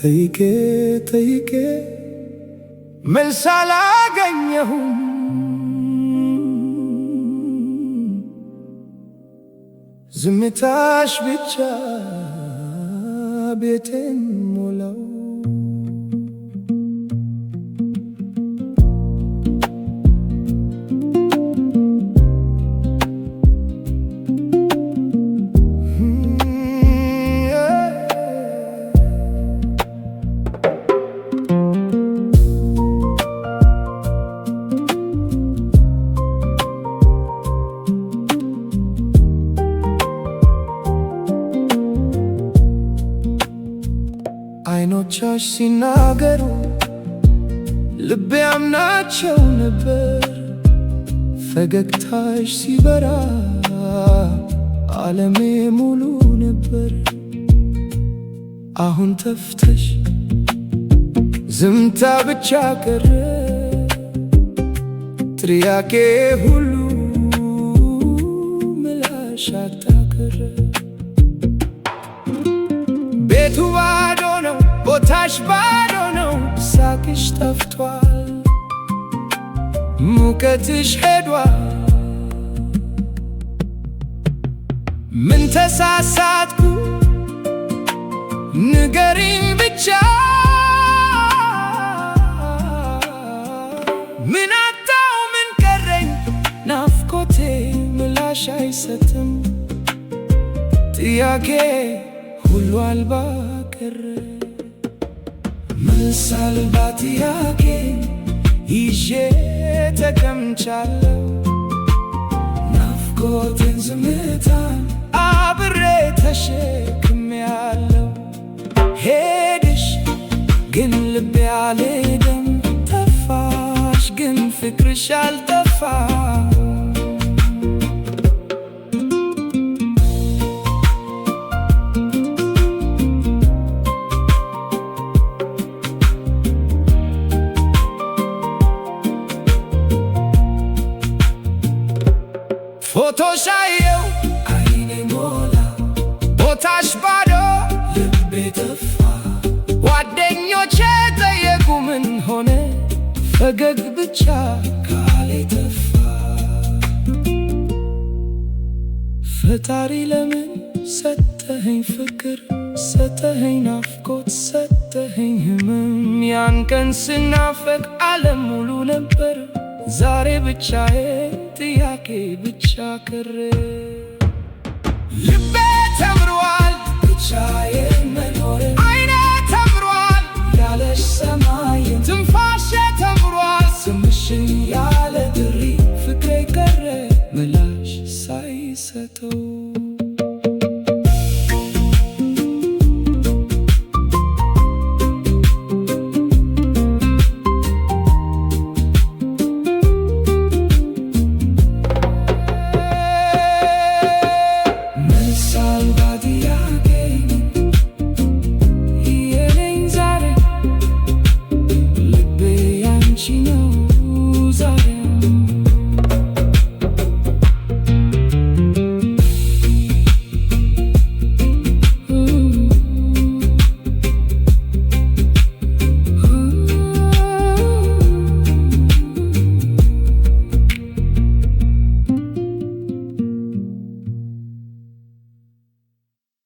ጠይቄ ጠይቄ መልስ አላገኘሁም። ዝምታሽ ብቻ ቤቴን ሞላው። አይኖቻሽ ሲናገሩ ልቤ አምናቸው ነበር። ፈገግታሽ ሲበራ ዓለሜ ሙሉ ነበር። አሁን ተፍተሽ ዝምታ ብቻ ቀረ። ጥያቄ ሁሉ ምላሽ አጣ ቀረ። ቤቱ ባዶ ነው፣ ቦታሽ ባዶ ነው። ሳቅሽ ጠፍቷል፣ ሙቀትሽ ሄዷል። ምን ተሳሳትኩ ንገሪኝ ብቻ። ምን አጣው ምን ቀረኝ? ናፍቆቴ ምላሽ አይሰጥም። ጥያቄ ሁሉ አልባ ቀረ። መልስ አልባ ጥያቄ ይዤ ተቀምጫለሁ። ናፍቆቴን ዝምታን አብሬ ተሸክሜያለሁ። ሄድሽ ግን ልቤ አልሄደም። ጠፋሽ ግን ፍቅርሽ አልጠፋም። ፎቶሽ አየው አይኔ ሞላ፣ ቦታሽ ባዶ ልቤ ጠፋ። ጓደኞቼ ጠየቁ ምን ሆነ? ፈገግ ብቻ ቃሌ ጠፋ። ፈጣሪ ለምን ሰጠኸኝ ፍቅር፣ ሰጠኸኝ ናፍቆት፣ ሰጠኸኝ ህመም። ያን ቀን ስናፈቅ ዓለም ሙሉ ነበር። ዛሬ ብቻዬን ጥያቄ ብቻ ቀረ። ልቤ ተምሯል ብቻዬን